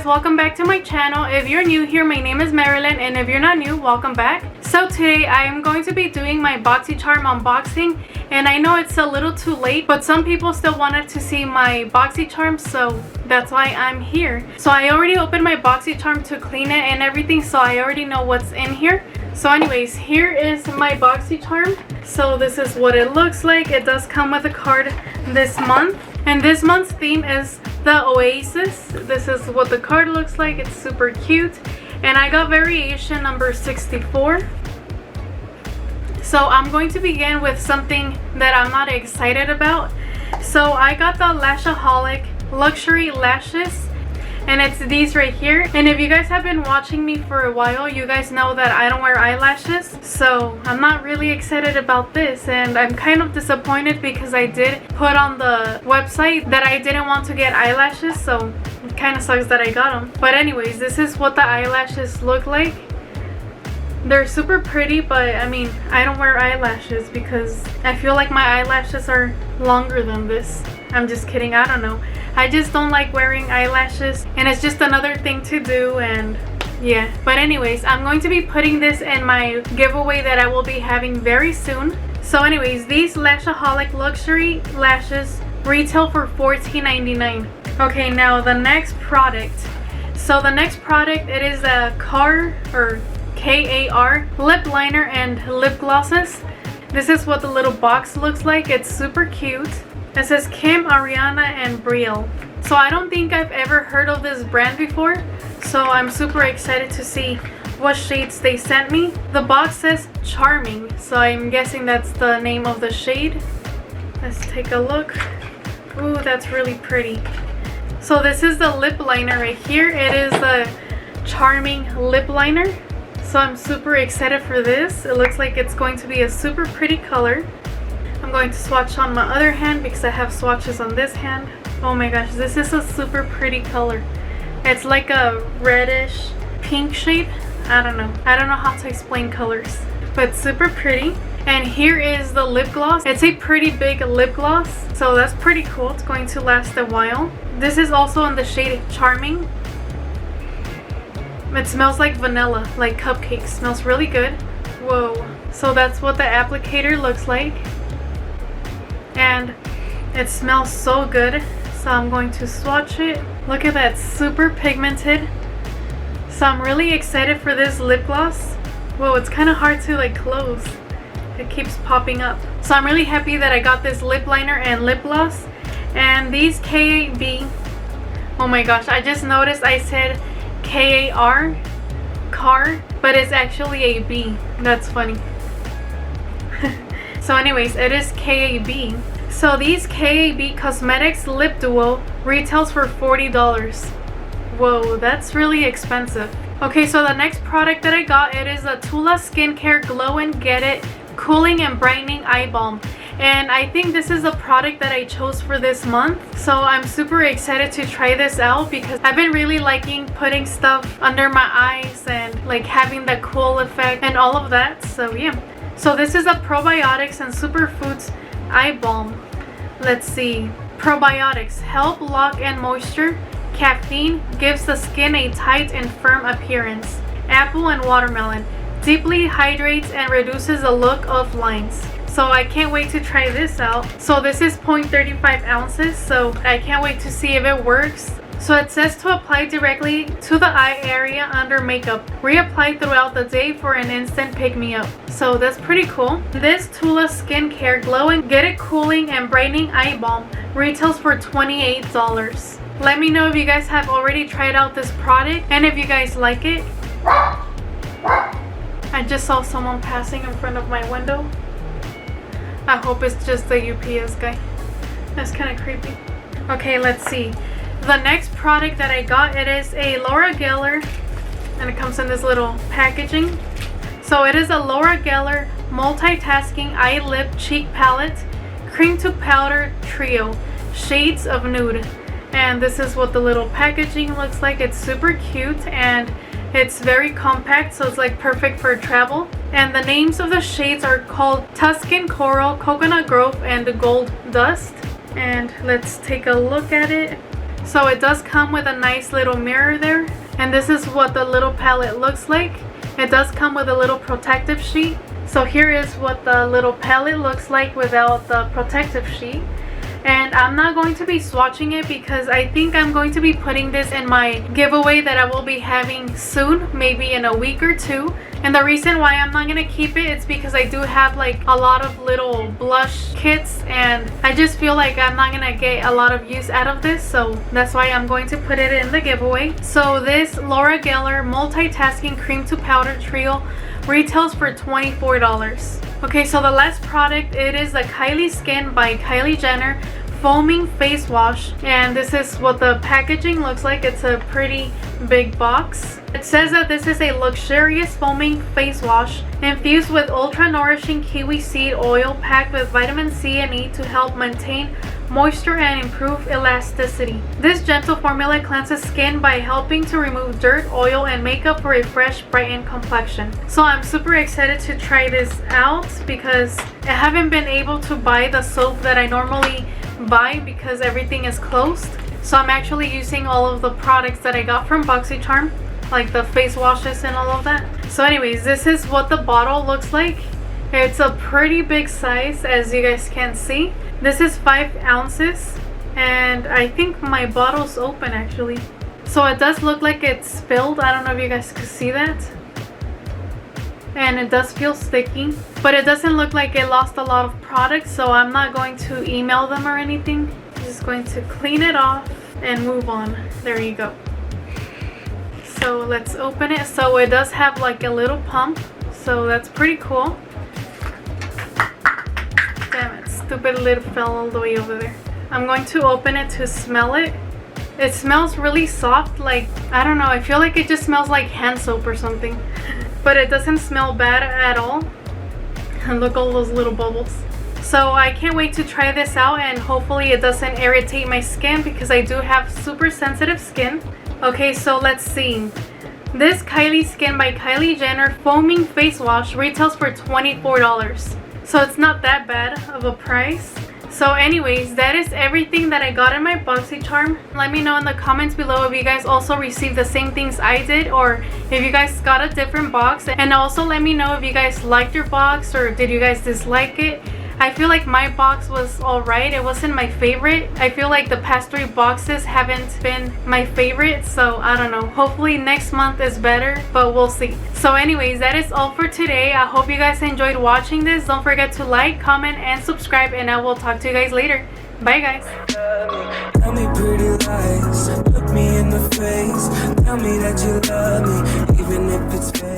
guys, welcome back to my channel. If you're new here, my name is Marilyn, and if you're not new, welcome back. So today I am going to be doing my Boxycharm unboxing, and I know it's a little too late, but some people still wanted to see my Boxycharm, so that's why I'm here. So I already opened my Boxycharm to clean it and everything, so I already know what's in here. So anyways, here is my Boxycharm. So this is what it looks like. It does come with a card this month, and this month's theme is the Oasis. This is what the card looks like. It's super cute, and I got variation number 64. So I'm going to begin with something that I'm not excited about. So I got the Lashaholic luxury lashes, and it's these right here. And if you guys have been watching me for a while, you guys know that I don't wear eyelashes, so I'm not really excited about this, and I'm kind of disappointed because I did put on the website that I didn't want to get eyelashes, so it kind of sucks that I got them. But anyways, this is what the eyelashes look like. They're super pretty, but I mean, I don't wear eyelashes because I feel like my eyelashes are longer than this. I'm just kidding, I don't know. I just don't like wearing eyelashes, and it's just another thing to do, and yeah. But anyways, I'm going to be putting this in my giveaway that I will be having very soon. So anyways, these Lashaholic luxury lashes retail for $14.99. Okay, now the next product. So the next product, it is a KAR lip liner and lip glosses. This is what the little box looks like. It's super cute. It says Kim, Ariana, and Brielle. So I don't think I've ever heard of this brand before, so I'm super excited to see what shades they sent me. The box says Charming, so I'm guessing that's the name of the shade. Let's take a look. Ooh, that's really pretty. So this is the lip liner right here. It is the Charming lip liner. So I'm super excited for this. It looks like it's going to be a super pretty color. I'm going to swatch on my other hand because I have swatches on this hand. Oh my gosh, this is a super pretty color. It's like a reddish pink shade. I don't know how to explain colors, but super pretty. And here is the lip gloss. It's a pretty big lip gloss, so that's pretty cool. It's going to last a while. This is also in the shade Charming. It smells like vanilla, like cupcakes. Smells really good. Whoa. So that's what the applicator looks like, and it smells so good. So I'm going to swatch it. Look at that, super pigmented. So I'm really excited for this lip gloss. Whoa, it's kind of hard to like close. It keeps popping up. So I'm really happy that I got this lip liner and lip gloss. And these KAB, oh my gosh, I just noticed I said KAR, car, but it's actually a B. That's funny. So anyways, it is KAB. So these KAB Cosmetics Lip Duo retails for $40. Whoa, that's really expensive. Okay, so the next product that I got, it is a Tula Skincare Glow and Get It Cooling and Brightening Eye Balm. And I think this is a product that I chose for this month. So I'm super excited to try this out because I've been really liking putting stuff under my eyes and like having the cool effect and all of that. So yeah. So this is a probiotics and superfoods eye balm. Let's see. Probiotics help lock in moisture. Caffeine gives the skin a tight and firm appearance. Apple and watermelon deeply hydrates and reduces the look of lines. So I can't wait to try this out. So this is 0.35 ounces, so I can't wait to see if it works. So it says to apply directly to the eye area under makeup. Reapply throughout the day for an instant pick-me-up. So that's pretty cool. This Tula Skincare Glow and Get It Cooling and Brightening Eye Balm retails for $28. Let me know if you guys have already tried out this product and if you guys like it. I just saw someone passing in front of my window. I hope it's just the UPS guy. That's kind of creepy. Okay, let's see. The next product that I got, it is a Laura Geller, and it comes in this little packaging. So it is a Laura Geller Multitasking Eye Lip Cheek Palette Cream to Powder Trio Shades of Nude. And this is what the little packaging looks like. It's super cute and it's very compact, so it's like perfect for travel. And the names of the shades are called Tuscan Coral, Coconut Grove, and Gold Dust. And let's take a look at it. So it does come with a nice little mirror there, and this is what the little palette looks like. It does come with a little protective sheet. So here is what the little palette looks like without the protective sheet. And I'm not going to be swatching it because I think I'm going to be putting this in my giveaway that I will be having soon, maybe in a week or two. And the reason why I'm not going to keep it is because I do have like a lot of little blush kits, and I just feel like I'm not going to get a lot of use out of this, so that's why I'm going to put it in the giveaway. So this Laura Geller Multitasking Cream to Powder Trio retails for $24. Okay, so the last product, it is the Kylie Skin by Kylie Jenner Foaming Face Wash, and this is what the packaging looks like. It's a pretty big box. It says that this is a luxurious foaming face wash infused with ultra nourishing kiwi seed oil packed with vitamin C and E to help maintain moisture and improve elasticity. This gentle formula cleanses skin by helping to remove dirt, oil, and makeup for a fresh, brightened complexion. So I'm super excited to try this out because I haven't been able to buy the soap that I normally buy because everything is closed. So I'm actually using all of the products that I got from Boxycharm, like the face washes and all of that. So anyways, this is what the bottle looks like. It's a pretty big size, as you guys can see. This is 5 ounces, and I think my bottle's open actually. So it does look like it's spilled. I don't know if you guys can see that. And it does feel sticky, but it doesn't look like it lost a lot of product, so I'm not going to email them or anything. I'm just going to clean it off and move on. There you go. So let's open it. So it does have like a little pump, so that's pretty cool. Damn it, stupid lid fell all the way over there. I'm going to open it to smell it. It smells really soft, like, I don't know, I feel like it just smells like hand soap or something. But it doesn't smell bad at all. And look, all those little bubbles. So I can't wait to try this out, and hopefully it doesn't irritate my skin because I do have super sensitive skin. Okay, so let's see. This Kylie Skin by Kylie Jenner Foaming Face Wash retails for $24. So it's not that bad of a price. So anyways, that is everything that I got in my Boxycharm. Let me know in the comments below if you guys also received the same things I did, or if you guys got a different box. And also let me know if you guys liked your box or did you guys dislike it. I feel like my box was alright. It wasn't my favorite. I feel like the past 3 boxes haven't been my favorite, so I don't know. Hopefully next month is better, but we'll see. So anyways, that is all for today. I hope you guys enjoyed watching this. Don't forget to like, comment, and subscribe, and I will talk to you guys later. Bye guys. Tell me pretty lies, look me in the face, tell me that you love me, even if it's fake.